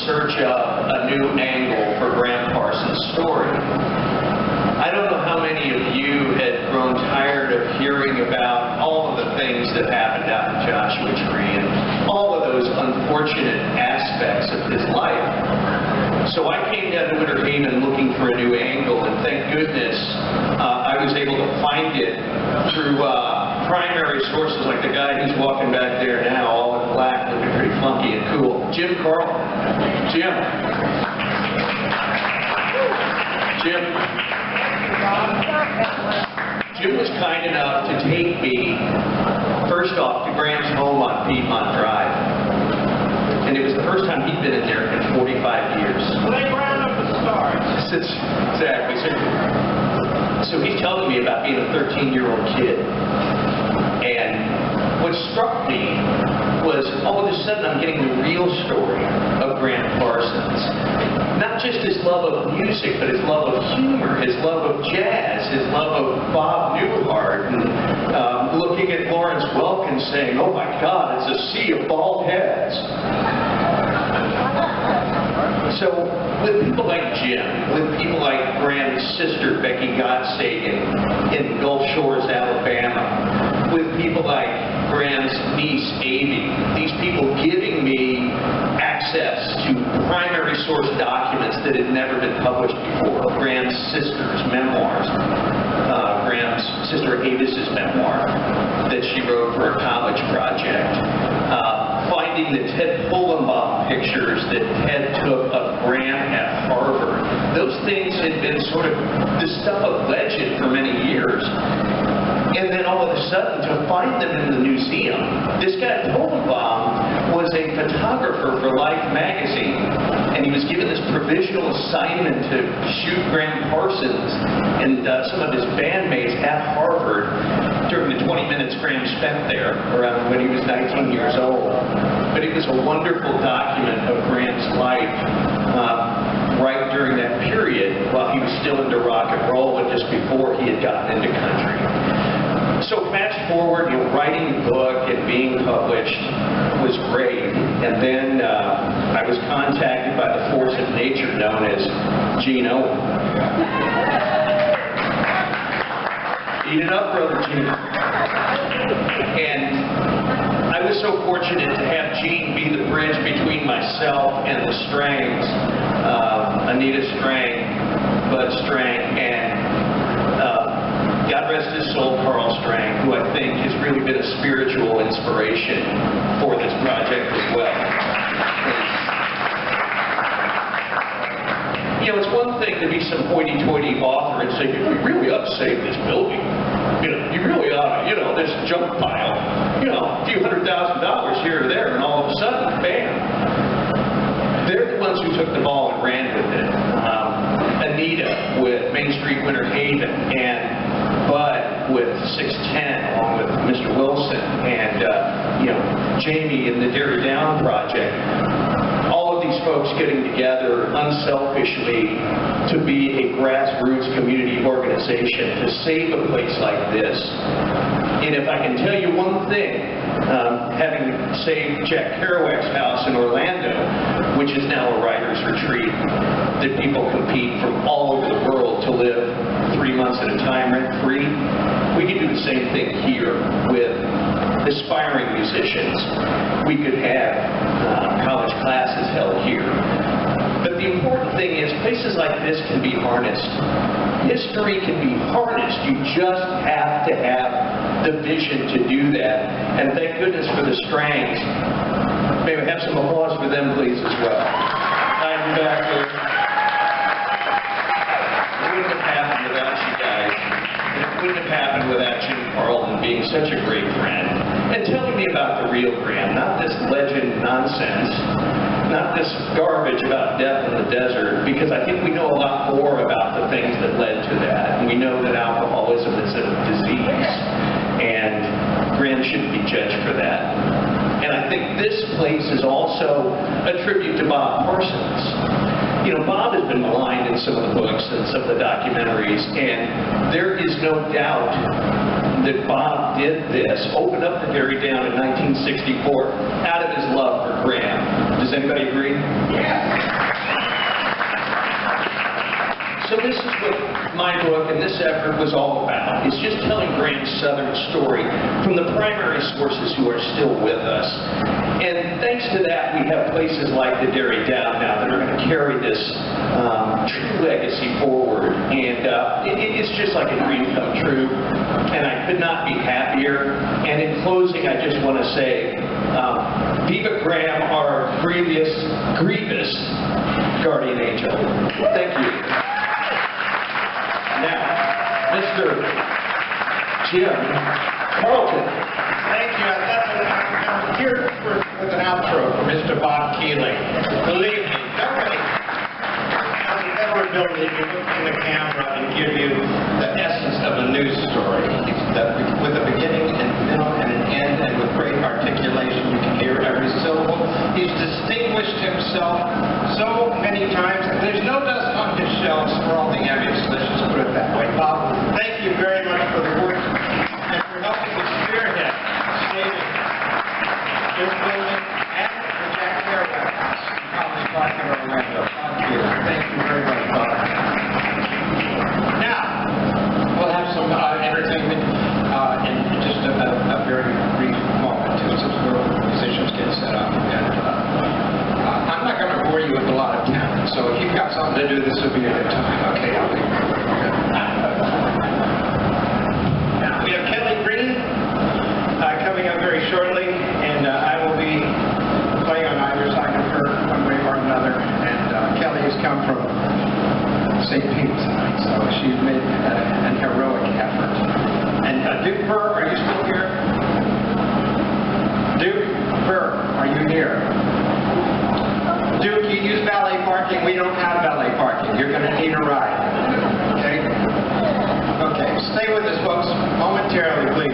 search of a new angle for Gram Parsons' story. I don't know how many of you had grown tired of hearing about all of the things that happened out in Joshua Tree and all of those unfortunate aspects of his life. So I came down to Winter Haven looking for a new angle, and thank goodness I was able to find it through primary sources like the guy who's walking back there now, all in black, looking pretty funky and cool. Jim Carl. Jim. Jim was kind enough to take me, first off, to Gram's home on Piedmont Drive. And it was the first time he'd been in there in 45 years. Playground of the stars. Exactly. So he's telling me about being a 13-year-old kid. And what struck me was all of a sudden I'm getting the real story of Gram Parsons. Not just his love of music, but his love of humor, his love of jazz, his love of Bob Newhart, and looking at Lawrence Welkin saying, "Oh my God, it's a sea of bald heads." So with people like Jim, with people like Gram's sister, Becky Gottsagen, in Gulf Shores, Alabama, with people like Gram's niece, Amy, these people giving me access to primary source documents that had never been published before. Gram's sister's memoirs, Gram's sister Avis's memoir that she wrote for a college project. Finding the Ted Pullenbaum pictures that Ted took of Gram at Harvard. Those things had been sort of the stuff of legend for many years. And then all of a sudden, to find them in the museum, this guy Pullenbaum was a photographer for Life magazine, and he was given this provisional assignment to shoot Gram Parsons and some of his bandmates at Harvard during the 20 minutes Gram spent there, around when he was 19 years old. But it was a wonderful document of Gram's life right during that period while he was still into rock and roll and just before he had gotten into country. So fast forward, writing the book and being published was great. And then I was contacted by the force of nature known as Gene Owen. Eat it up, brother Gene. And I was so fortunate to have Gene be the bridge between myself and the Strangs, Anita Strang, Bud Strang, and God rest his soul, Carl Strang, who I think has really been a spiritual inspiration for this project as well. You know, it's one thing to be some hoity-toity author and say, "You really ought to save this building. You really ought to, this junk pile, a few $100,000 here or there," and all of a sudden, bam. They're the ones who took the ball and ran with it. Anita with Main Street Winter Haven, and Bud with 610, along with Mr. Wilson, and Jamie in the Derry Down project. All of these folks getting together unselfishly to be a grassroots community organization to save a place like this. And if I can tell you one thing, having saved Jack Kerouac's house in Orlando, which is now a writer's retreat, that people compete from all over the world to live 3 months at a time rent-free, we could do the same thing here with aspiring musicians. We could have college classes held here. But the important thing is places like this can be harnessed. History can be harnessed. You just have to have the vision to do that. And thank goodness for the Strangs. May we have some applause for them, please, as well. I'm back there. It wouldn't have happened without you guys. And it wouldn't have happened without Jim Carlton being such a great friend and telling me about the real Gram, not this legend nonsense, not this garbage about death in the desert, because I think we know a lot more about the things that led to that. And we know that alcoholism is a disease, and Gram shouldn't be judged for that. And I think this place is also a tribute to Bob Parsons. Bob has been maligned in some of the books and some of the documentaries, and there is no doubt that Bob did this, opened up the Derry Down in 1964 out of his love for Gram. Does anybody agree? Yes. So this is what my book and this effort was all about. It's just telling Gram's Southern story from the primary sources who are still with us. And thanks to that, we have places like the Derry Down now that are going to carry this true legacy forward. And it's just like a dream come true. And I could not be happier. And in closing, I just want to say, Viva Gram, our grievous guardian angel. Thank you. Now, Mr. Jim Carlton. Thank you. I'm here with an outro from Mr. Bob Kealing. Believe me, nobody has the ever ability to look in the camera and give you the essence of a news story. With a beginning and middle and an end, and with great articulation, you can hear every syllable. He's distinguished himself so many times. There's no dust on his shelves for all the Emmys. Let's just put it that way. Bob, thank you very much for the work and for helping to spearhead saving this building and the Jack Fairbank House in College Park in Orlando. Thank you very much, Bob. Now, we'll have some entertainment in just a very brief moment since the musicians get set up. And I'm not going to bore you with a lot of talent, so if you've got something to do, this will be a good time. Okay, I'll be Now, we have Kelly Green coming up very shortly, and I will be playing on either side of her one way or another. And Kelly has come from St. Pete tonight, so she's made an heroic effort. And Duke Burr, are you still here? Duke Burr, are you here? Duke, you use valet parking. We don't have valet parking. You're going to need a ride. Okay? Okay, stay with us, folks, momentarily, please.